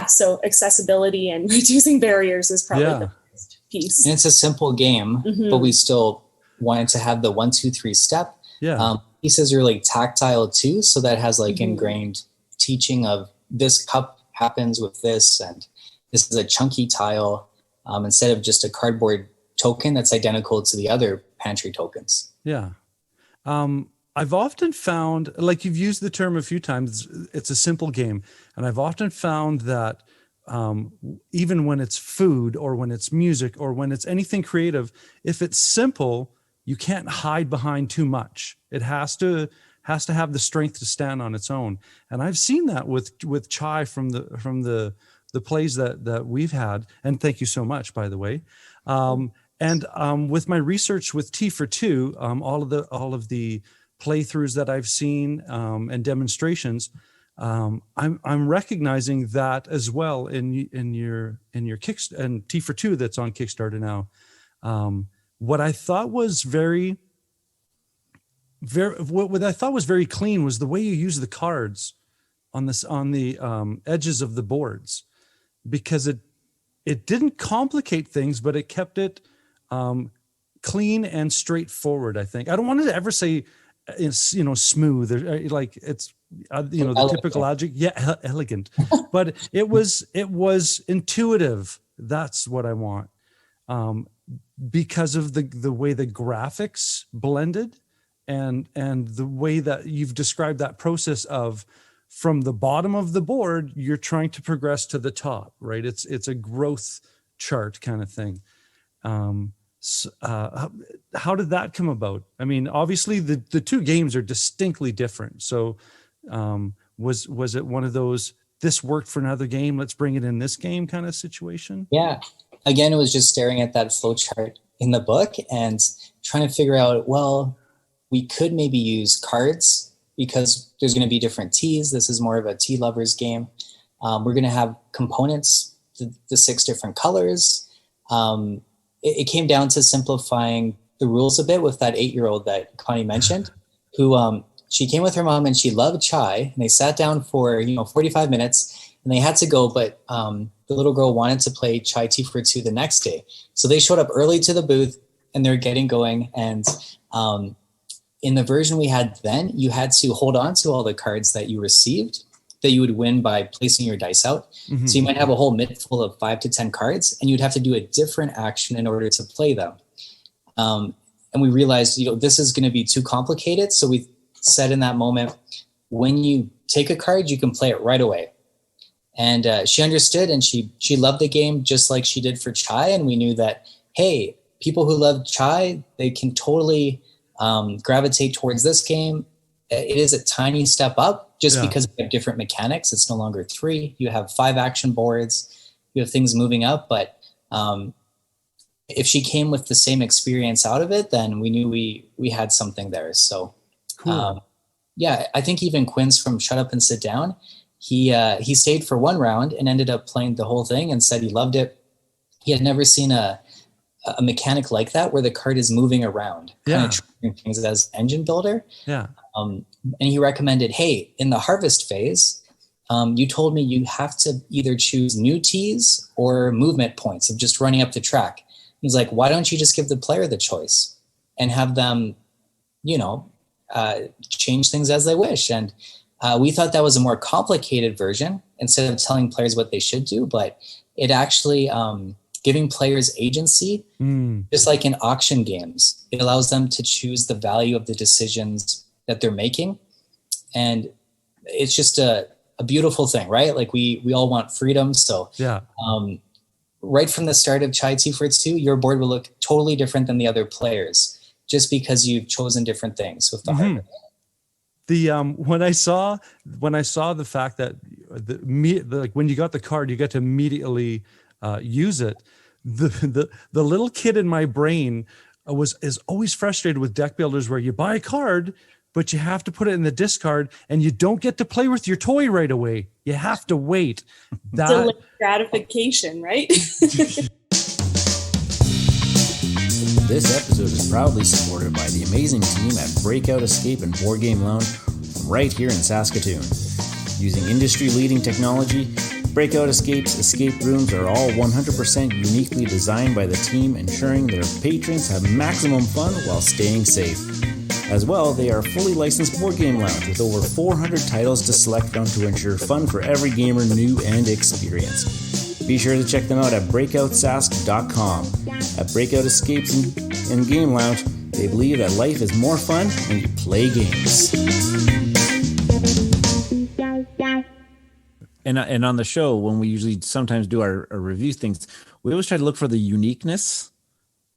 So accessibility and reducing barriers is probably the biggest piece. And it's a simple game, but we still wanted to have the 1, 2, 3 step. Yeah. Pieces are like tactile too, so that has like ingrained teaching of this cup happens with this, and this is a chunky tile, instead of just a cardboard token that's identical to the other pantry tokens. Yeah. I've often found, like you've used the term a few times, it's a simple game. And I've often found that even when it's food or when it's music or when it's anything creative, if it's simple, you can't hide behind too much. It has to have the strength to stand on its own. And I've seen that with Chai from the plays that we've had. And thank you so much, by the way. And with my research with Tea for Two, all of the playthroughs that I've seen and demonstrations, I'm recognizing that as well in your Kickstarter and Tea for Two that's on Kickstarter now. What I thought was very clean was the way you use the cards on the edges of the boards, because it didn't complicate things, but it kept it clean and straightforward. I think I don't want to ever say it's smooth, like it's the elegant. typical adjective. Yeah, elegant, but it was intuitive. That's what I want, because of the way the graphics blended and the way that you've described that process of from the bottom of the board, you're trying to progress to the top, right? It's a growth chart kind of thing. How did that come about? I mean, obviously the two games are distinctly different. So was it one of those, this worked for another game, let's bring it in this game kind of situation? Yeah. Again, it was just staring at that flow chart in the book and trying to figure out, well, we could maybe use cards because there's going to be different teas. This is more of a tea lovers game. We're going to have components the 6 different colors. It came down to simplifying the rules a bit with that 8-year-old that Connie mentioned, who she came with her mom and she loved chai, and they sat down for 45 minutes and they had to go, but the little girl wanted to play Chai Tea for Two the next day. So they showed up early to the booth and they're getting going. And in the version we had then, you had to hold on to all the cards that you received that you would win by placing your dice out. Mm-hmm. So you might have a whole mitt full of 5 to 10 cards, and you'd have to do a different action in order to play them. And we realized, this is going to be too complicated. So we said in that moment, when you take a card, you can play it right away. And she understood, and she loved the game just like she did for chai. And we knew that, hey, people who love chai, they can totally gravitate towards this game. It is a tiny step up just because we have different mechanics. It's no longer 3. You have 5 action boards. You have things moving up. But if she came with the same experience out of it, then we knew we had something there. So, cool. I think even Quinn's from Shut Up and Sit Down, he stayed for 1 round and ended up playing the whole thing and said he loved it. He had never seen a mechanic like that where the card is moving around, kind of treating things as engine builder. Yeah. And he recommended, hey, in the harvest phase, you told me you have to either choose new tees or movement points of just running up the track. He's like, why don't you just give the player the choice and have them, change things as they wish? And we thought that was a more complicated version instead of telling players what they should do, but it actually giving players agency, just like in auction games. It allows them to choose the value of the decisions that they're making. And it's just a beautiful thing, right? Like we all want freedom. So right from the start of Chai Tea for Its 2, your board will look totally different than the other players just because you've chosen different things with the harvest. When I saw the fact that when you got the card, you get to immediately use it. The little kid in my brain is always frustrated with deck builders where you buy a card, but you have to put it in the discard and you don't get to play with your toy right away. You have to wait. Delayed gratification, right? This episode is proudly supported by the amazing team at Breakout Escape and Board Game Lounge from right here in Saskatoon. Using industry-leading technology, Breakout Escape's escape rooms are all 100% uniquely designed by the team, ensuring their patrons have maximum fun while staying safe. As well, they are a fully licensed board game lounge with over 400 titles to select from to ensure fun for every gamer, new and experienced. Be sure to check them out at breakoutsask.com. At Breakout Escapes and Game Lounge, they believe that life is more fun when you play games. And on the show, when we usually sometimes do our review things, we always try to look for the uniqueness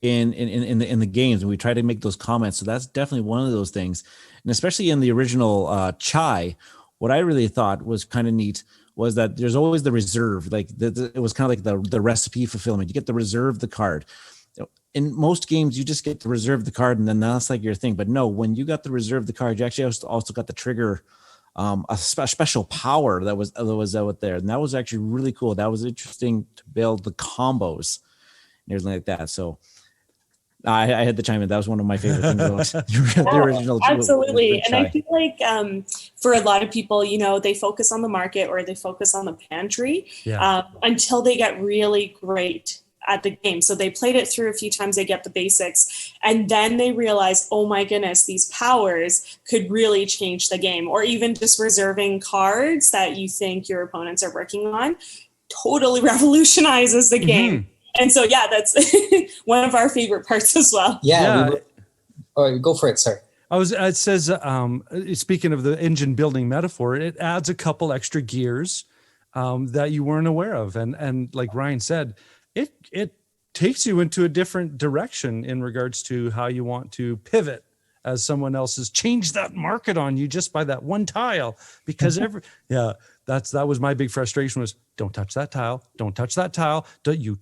in the games, and we try to make those comments. So that's definitely one of those things. And especially in the original Chai, what I really thought was kind of neat was that there's always the reserve. Like it was kind of like the recipe fulfillment. You get to reserve the card. In most games, you just get to reserve the card, and then that's like your thing. But no, when you got to reserve the card, you actually also got the trigger a special power that was out there, and that was actually really cool. That was interesting to build the combos and everything like that. So I had to chime in. That was one of my favorite things about the original. Absolutely. And I feel like for a lot of people, they focus on the market or they focus on the pantry until they get really great at the game. So they played it through a few times, they get the basics, and then they realize, oh my goodness, these powers could really change the game. Or even just reserving cards that you think your opponents are working on totally revolutionizes the game. And so, that's one of our favorite parts as well. Go for it, sir. It says, speaking of the engine building metaphor, it adds a couple extra gears that you weren't aware of. And like Ryan said, it takes you into a different direction in regards to how you want to pivot as someone else has changed that market on you just by that one tile. Because that was my big frustration was don't touch that tile. Don't touch that tile. Again,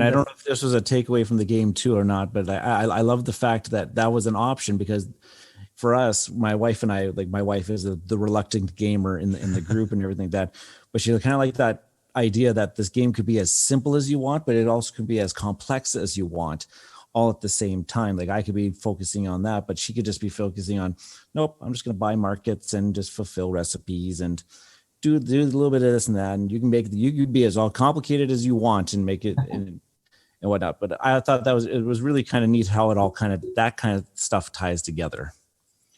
and I don't know if this was a takeaway from the game too or not, but I love the fact that was an option because for us, my wife and I, like my wife is the reluctant gamer in the group and everything like that, but she kind of like that idea that this game could be as simple as you want, but it also could be as complex as you want, all at the same time. Like I could be focusing on that, but she could just be focusing on, nope, I'm just going to buy markets and just fulfill recipes and do a little bit of this and that. And you can make you could be as all complicated as you want and make it and whatnot. But I thought it was really kind of neat how it all that kind of stuff ties together.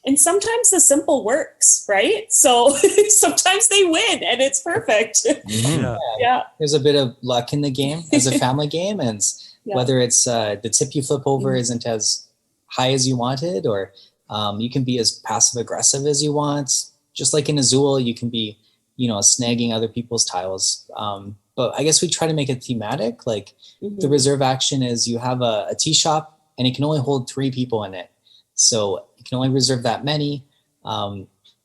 And sometimes the simple works, right? So sometimes they win and it's perfect. Mm-hmm. Yeah. There's a bit of luck in the game as a family game. And whether it's the tip you flip over isn't as high as you wanted, or you can be as passive aggressive as you want. Just like in Azul, you can be, snagging other people's tiles. But I guess we try to make it thematic. Like the reserve action is you have a tea shop and it can only hold 3 people in it. So you can only reserve that many.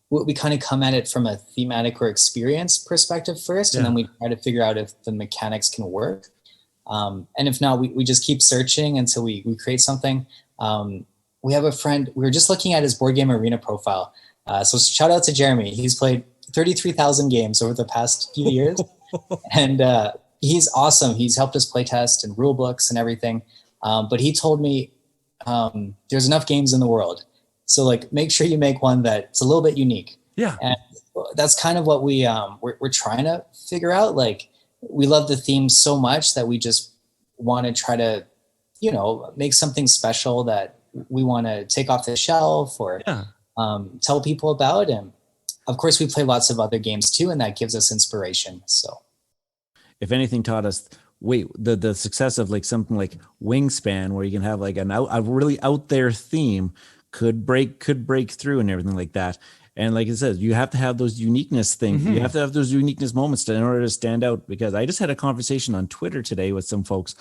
We kind of come at it from a thematic or experience perspective first, and then we try to figure out if the mechanics can work. And if not, we just keep searching until we create something. We have a friend, we were just looking at his Board Game Arena profile. So shout out to Jeremy. He's played 33,000 games over the past few years. And he's awesome. He's helped us play test and rule books and everything. But he told me, there's enough games in the world, so like make sure you make one that's a little bit unique. And that's kind of what we're trying to figure out. Like we love the theme so much that we just want to try to make something special that we want to take off the shelf or tell people about. And of course we play lots of other games too, and that gives us inspiration. So if anything taught us, the success of like something like Wingspan, where you can have like a really out there theme could break through and everything like that. And like it says, you have to have those uniqueness things. You have to have those uniqueness moments in order to stand out. Because I just had a conversation on Twitter today with some folks,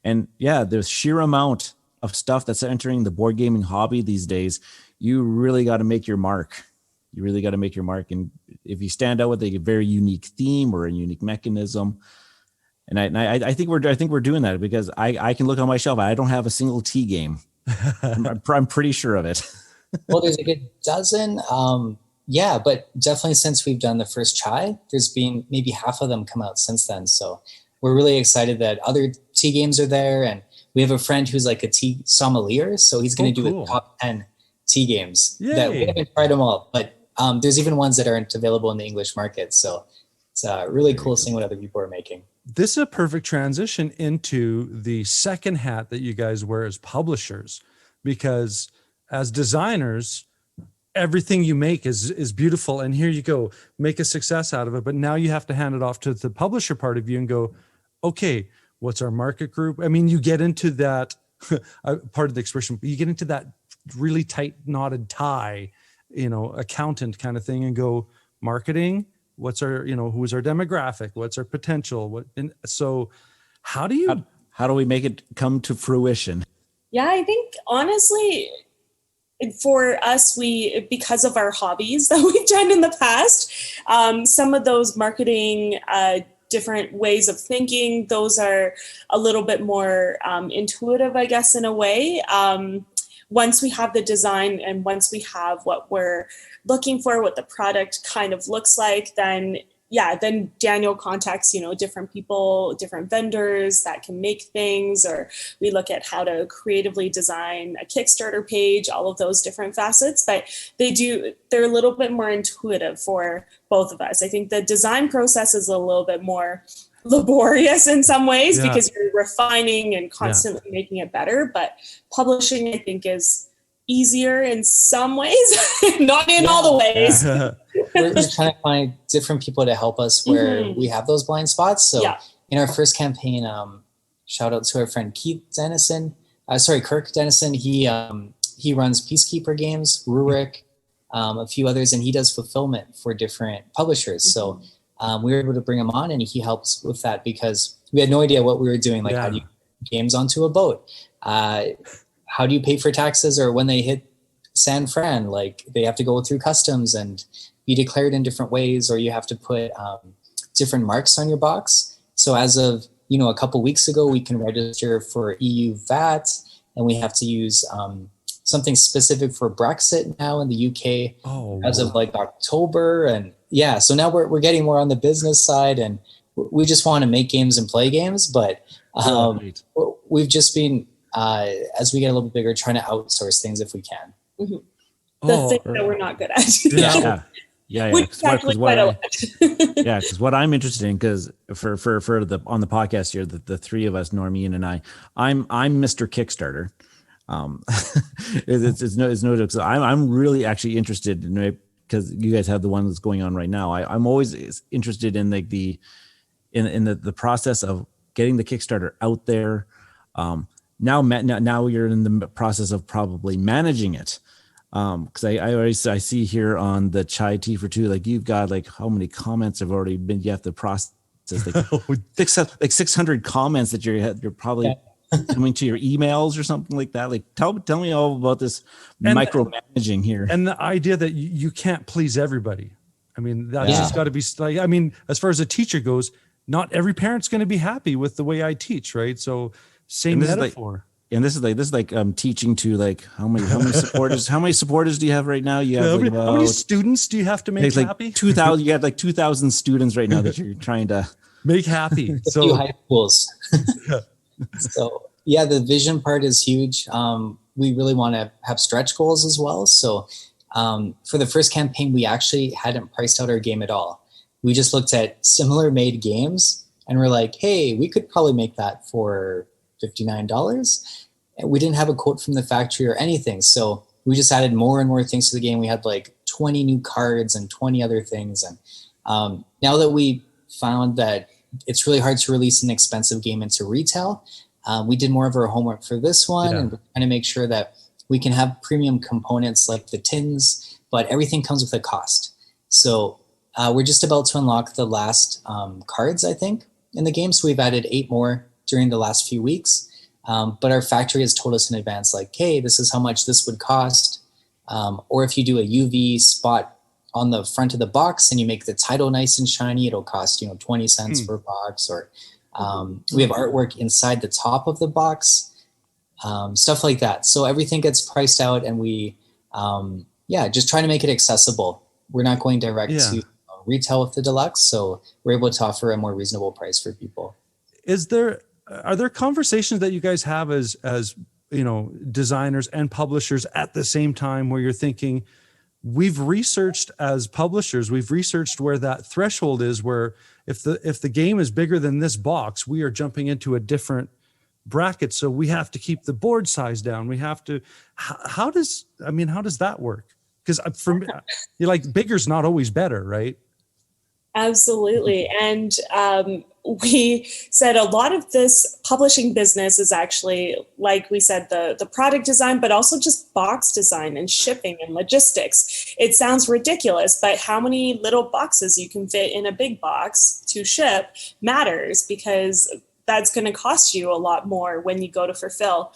and the sheer amount of stuff that's entering the board gaming hobby these days, you really got to make your mark. And if you stand out with a very unique theme or a unique mechanism. And I think we're doing that, because I can look on my shelf. I don't have a single tea game. I'm pretty sure of it. Well, there's a good dozen. But definitely since we've done the first chai, there's been maybe half of them come out since then. So we're really excited that other tea games are there. And we have a friend who's like a tea sommelier. So he's going to do a top 10 tea games. That we haven't tried them all. But there's even ones that aren't available in the English market. So it's really cool seeing what other people are making. This is a perfect transition into the second hat that you guys wear as publishers, because as designers, everything you make is beautiful. And here you go, make a success out of it. But now you have to hand it off to the publisher part of you and go, okay, what's our market group? I mean, you get into that part of the expression, you get into that really tight knotted tie, accountant kind of thing, and go, marketing, what's our, who's our demographic? What's our potential? So how do we make it come to fruition? Yeah, I think honestly, for us, because of our hobbies that we've done in the past, some of those marketing, different ways of thinking, those are a little bit more intuitive, I guess, in a way. Once we have the design and once we have what we're looking for, what the product kind of looks like, then Daniel contacts, different people, different vendors that can make things, or we look at how to creatively design a Kickstarter page, all of those different facets. But they're a little bit more intuitive for both of us. I think the design process is a little bit more laborious in some ways because you're refining and constantly making it better. But publishing, I think, is easier in some ways, not in all the ways. We're trying to find different people to help us where we have those blind spots. So in our first campaign, shout out to our friend Kirk Dennison. He runs Peacekeeper games, Rurik, a few others, and he does fulfillment for different publishers. So we were able to bring him on, and he helps with that because we had no idea what we were doing. Like, how do you get games onto a boat? How do you pay for taxes? Or when they hit San Fran, like they have to go through customs and be declared in different ways, or you have to put different marks on your box. So as of, a couple weeks ago, we can register for EU VAT, and we have to use something specific for Brexit now in the UK as of like October. And so now we're getting more on the business side, and we just want to make games and play games, but Right. we've just been, as we get a little bit bigger, trying to outsource things if we can. The thing that we're not good at. Yeah. Which is actually quite a lot. Yeah, because what I'm interested in, because for the on the podcast here, the three of us, Normian and I'm Mr. Kickstarter. It's no joke. So I'm really actually interested in it, because you guys have the one that's going on right now. I'm always interested in like the process of getting the Kickstarter out there. Now you're in the process of probably managing it. Because I see here on the Chai Tea for Two, like you've got like how many comments have already been, you have to process like 600 comments that you're probably coming to your emails or something like that. Like tell me all about this micromanaging here. And the idea that you can't please everybody. I mean, that's just got to be like, I mean, as far as a teacher goes, not every parent's going to be happy with the way I teach, right? So same metaphor. And this is like teaching to like how many supporters do you have right now? You have how many students do you have to make happy? Like 2,000. You have like 2,000 students right now that you're trying to make happy. So few high schools. So yeah, the vision part is huge. We really want to have stretch goals as well. So for the first campaign, we actually hadn't priced out our game at all. We just looked at similar made games and we're like, hey, we could probably make that for $59. And we didn't have a quote from the factory or anything. So we just added more and more things to the game. We had like 20 new cards and 20 other things. And now that we found that it's really hard to release an expensive game into retail, we did more of our homework for this one, and we're trying to make sure that we can have premium components like the tins, but everything comes with a cost. So we're just about to unlock the last cards, I think, in the game. So we've added 8 more during the last few weeks. But our factory has told us in advance, like, hey, this is how much this would cost. Or if you do a UV spot on the front of the box and you make the title nice and shiny, it'll cost, 20 cents per box. Or we have artwork inside the top of the box, stuff like that. So everything gets priced out, and we, just trying to make it accessible. We're not going direct to retail with the deluxe, so we're able to offer a more reasonable price for people. Are there conversations that you guys have as designers and publishers at the same time, where you're thinking, we've researched as publishers, we've researched where that threshold is, where if the game is bigger than this box, we are jumping into a different bracket, so we have to keep the board size down. We have to. How does that work? Because for me, you're like, bigger's not always better, right? Absolutely. And we said a lot of this publishing business is actually, like we said, the product design, but also just box design and shipping and logistics. It sounds ridiculous, but how many little boxes you can fit in a big box to ship matters, because that's going to cost you a lot more when you go to fulfill.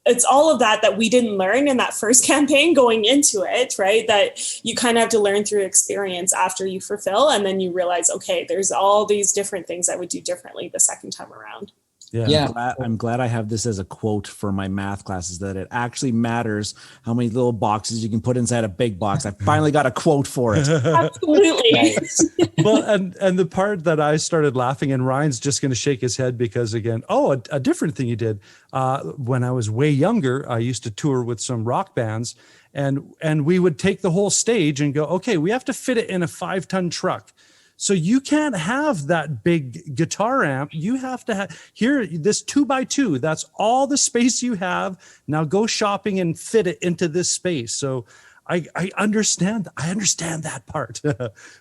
It's all of that we didn't learn in that first campaign going into it, right? That you kind of have to learn through experience after you fulfill, and then you realize, okay, there's all these different things I would do differently the second time around. Yeah. I'm glad I have this as a quote for my math classes, that it actually matters how many little boxes you can put inside a big box. I finally got a quote for it. Absolutely. Well, and the part that I started laughing, and Ryan's just going to shake his head because, again, a different thing you did. When I was way younger, I used to tour with some rock bands, and we would take the whole stage and go, okay, we have to fit it in a 5-ton truck. So you can't have that big guitar amp. You have to have here, this 2x2. That's all the space you have. Now go shopping and fit it into this space. So I understand that part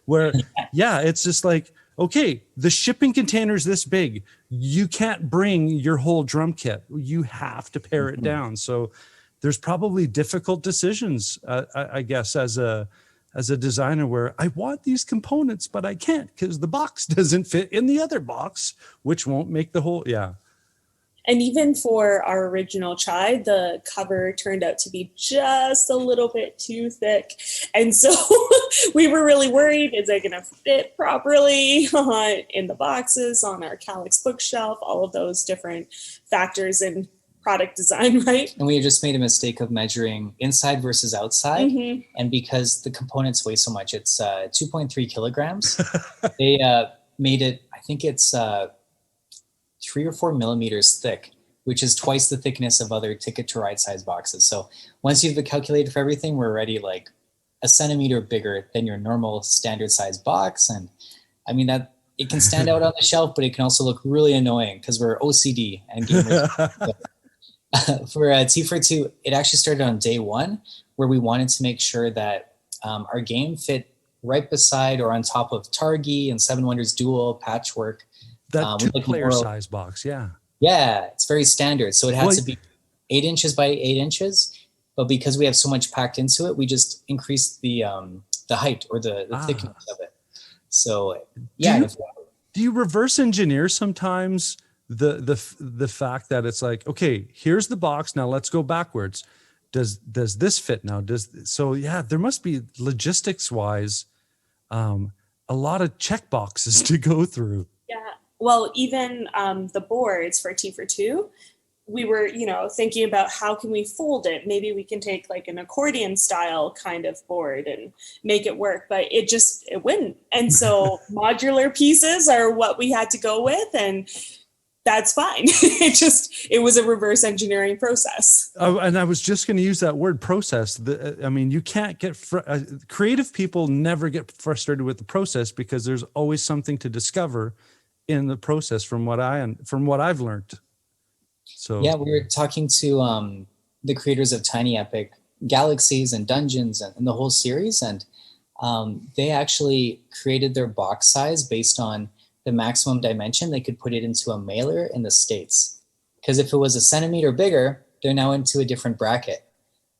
where, it's just like, okay, the shipping container is this big. You can't bring your whole drum kit. You have to pare it down. So there's probably difficult decisions, I guess, as a designer, where I want these components, but I can't because the box doesn't fit in the other box, which won't make the whole, And even for our original Chai, the cover turned out to be just a little bit too thick. And so we were really worried, is it going to fit properly in the boxes, on our Calyx bookshelf, all of those different factors. And product design, right? And we just made a mistake of measuring inside versus outside. Mm-hmm. And because the components weigh so much, it's 2.3 kilograms. They made it, I think it's 3 or 4 millimeters thick, which is twice the thickness of other Ticket to Ride size boxes. So once you've calculated for everything, we're already like a centimeter bigger than your normal standard size box. And I mean, that it can stand out on the shelf, but it can also look really annoying because we're OCD and gamers. For T42, it actually started on day one, where we wanted to make sure that our game fit right beside or on top of Targi and Seven Wonders Duel, Patchwork. That 2-player size box, yeah. Yeah, it's very standard. So it has to be 8 inches by 8 inches. But because we have so much packed into it, we just increased the height or the thickness of it. So yeah. Do you reverse engineer sometimes the fact that it's like, okay, here's the box, now let's go backwards. Does this fit now? There must be logistics wise a lot of check boxes to go through. Yeah. Well, even the boards for T42, we were, thinking about how can we fold it? Maybe we can take like an accordion style kind of board and make it work, but it wouldn't. And so modular pieces are what we had to go with, and that's fine. It was a reverse engineering process. And I was just going to use that word, process. You can't get creative people never get frustrated with the process because there's always something to discover in the process from what I've learned. So yeah, we were talking to the creators of Tiny Epic Galaxies and Dungeons and the whole series, and they actually created their box size based on the maximum dimension they could put it into a mailer in the States. Because if it was a centimeter bigger, they're now into a different bracket.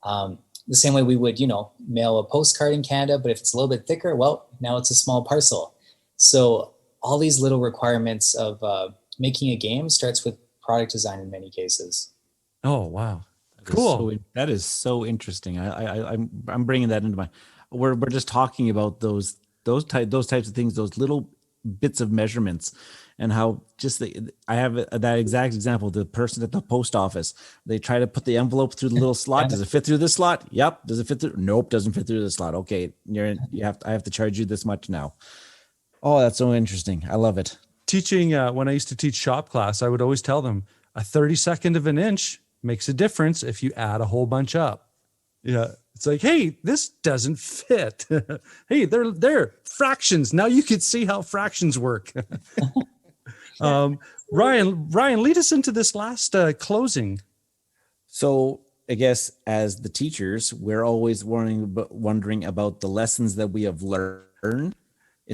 The same way we would, mail a postcard in Canada, but if it's a little bit thicker, well, now it's a small parcel. So all these little requirements of making a game starts with product design in many cases. Oh, wow. Cool. That is so interesting. I'm bringing that into we're just talking about those types of things, those little bits of measurements, and how I have that exact example. The person at the post office, they try to put the envelope through the little slot. Does it fit through this slot? Yep. Does it fit through? Nope. Doesn't fit through the slot. Okay. I have to charge you this much now. Oh, that's so interesting. I love it. Teaching, when I used to teach shop class, I would always tell them a 32nd of an inch makes a difference if you add a whole bunch up. Yeah. It's like, hey, this doesn't fit. Hey, they're fractions. Now you can see how fractions work. Ryan, lead us into this last closing. So I guess as the teachers, we're always wondering about the lessons that we have learned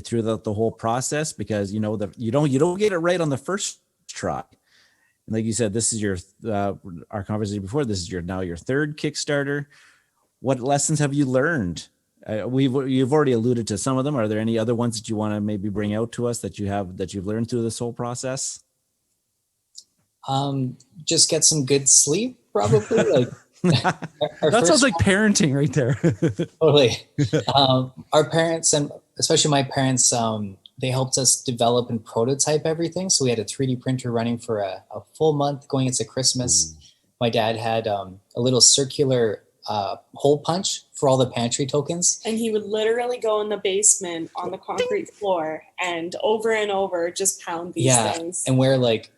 throughout the whole process, because you don't get it right on the first try. And like you said, this is your our conversation before. This is your third Kickstarter. What lessons have you learned? You've already alluded to some of them. Are there any other ones that you want to maybe bring out to us that you've learned through this whole process? Just get some good sleep, probably. Like that sounds like parenting right there. Totally. Our parents, and especially my parents, they helped us develop and prototype everything. So we had a 3D printer running for a full month going into Christmas. My dad had a little circular hole punch for all the pantry tokens. And he would literally go in the basement on the concrete floor and over just pound these things. And wear like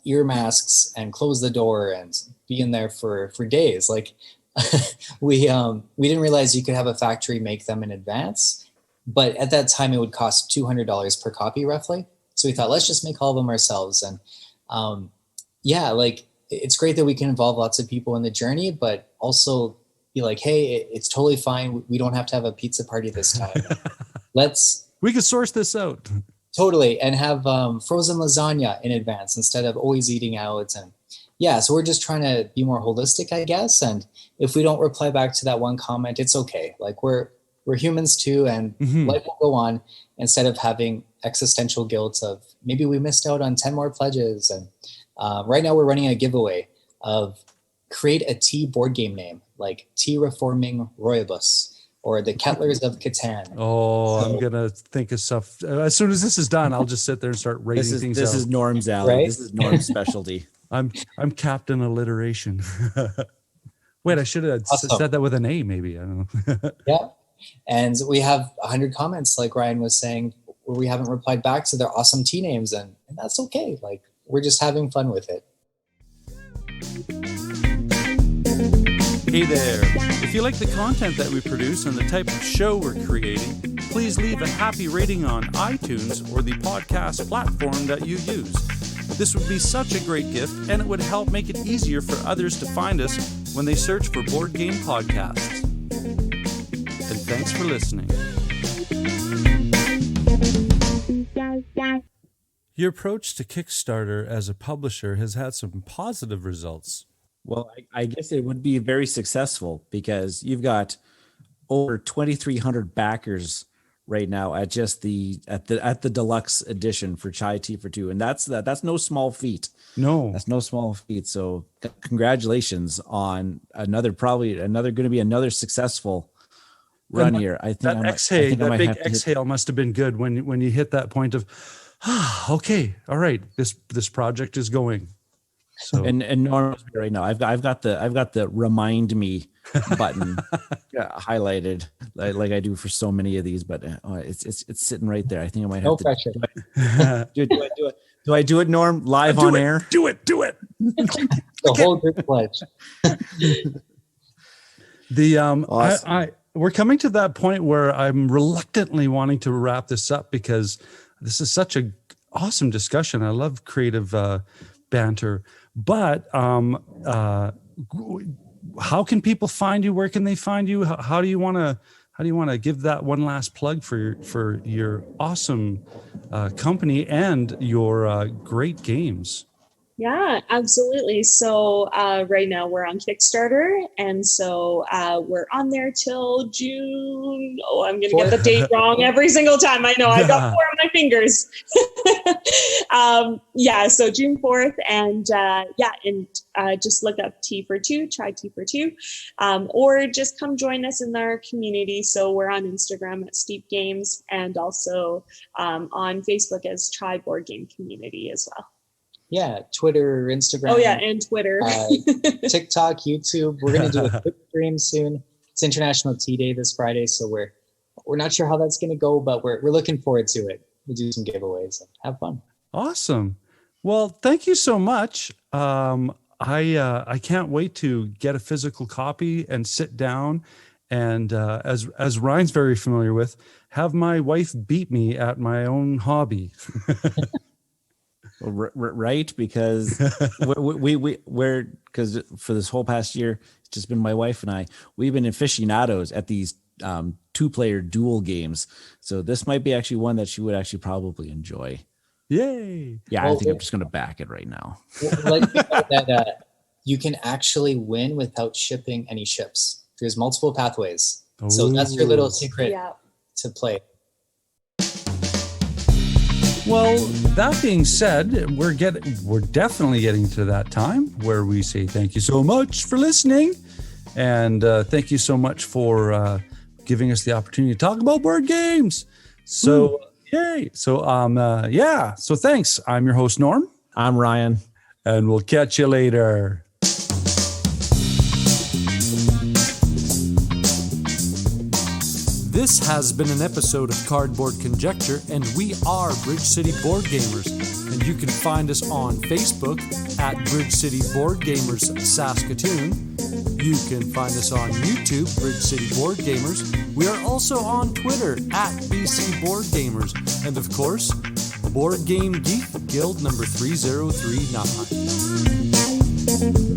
ear masks and close the door and be in there for days. Like we didn't realize you could have a factory make them in advance, but at that time it would cost $200 per copy roughly. So we thought, let's just make all of them ourselves. And it's great that we can involve lots of people in the journey, but also be like, hey, it's totally fine. We don't have to have a pizza party this time. We could source this out. Totally. And have frozen lasagna in advance instead of always eating out. And so we're just trying to be more holistic, I guess. And if we don't reply back to that one comment, it's okay. Like we're humans too, and life will go on, instead of having existential guilt of maybe we missed out on 10 more pledges. And right now we're running a giveaway of create a tea board game name, like Tea Reforming Royibus or the Kettlers of Catan. Oh, I'm going to think of stuff. As soon as this is done, I'll just sit there and start raising things This out. is Norm's alley. Right? This is Norm's specialty. I'm Captain Alliteration. Wait, I should have said that with an A, maybe. I don't know. Yeah. And we have 100 comments, like Ryan was saying, where we haven't replied back to their awesome tea names, and that's okay. Like, we're just having fun with it. Hey there. If you like the content that we produce and the type of show we're creating, please leave a happy rating on iTunes or the podcast platform that you use. This would be such a great gift, and it would help make it easier for others to find us when they search for board game podcasts. And thanks for listening. Your approach to Kickstarter as a publisher has had some positive results. Well, I guess it would be very successful because you've got over 2,300 backers right now at just the deluxe edition for Chai Tea for Two, and that's no small feat. No, that's no small feat. So congratulations on another going to be another successful run here. I think that big exhale must have been good when you hit that point of, okay, all right, this project is going. So and normally right now I've got the remind me button highlighted like I do for so many of these, but it's sitting right there. I think I might have no to pressure. Do I do it, Norm, live on air? Do it. The whole group pledge. Awesome. We're coming to that point where I'm reluctantly wanting to wrap this up because this is such a awesome discussion. I love creative banter, but how can people find you? Where can they find you? How do you want to give that one last plug for your awesome company and your great games? Yeah, absolutely. So right now we're on Kickstarter, and so we're on there till June. Oh, I'm going to get the date wrong every single time. I know I've got 4 on my fingers. So June 4th, and just look up Tea for Two, Chai Tea for Two, or just come join us in our community. So we're on Instagram at Steep Games, and also on Facebook as Chai Board Game Community as well. Yeah, Twitter, Instagram. Oh yeah, and Twitter. TikTok, YouTube. We're going to do a quick stream soon. It's International Tea Day this Friday, so we're not sure how that's going to go, but we're looking forward to it. We'll do some giveaways and have fun. Awesome. Well, thank you so much. I can't wait to get a physical copy and sit down and as Ryan's very familiar with, have my wife beat me at my own hobby. Right, because we're because for this whole past year, it's just been my wife and I. We've been aficionados at these 2-player duel games. So this might be actually one that she would actually probably enjoy. Yay! Yeah, I think I'm just going to back it right now. Like that, you can actually win without shipping any ships. There's multiple pathways. Ooh. So that's your little secret to play. Well, that being said, we're definitely getting to that time where we say thank you so much for listening, and thank you so much for giving us the opportunity to talk about board games. So, yay! So, So, thanks. I'm your host, Norm. I'm Ryan, and we'll catch you later. This has been an episode of Cardboard Conjecture, and we are Bridge City Board Gamers. And you can find us on Facebook at Bridge City Board Gamers Saskatoon. You can find us on YouTube, Bridge City Board Gamers. We are also on Twitter at BC Board Gamers. And of course, Board Game Geek Guild number 3039.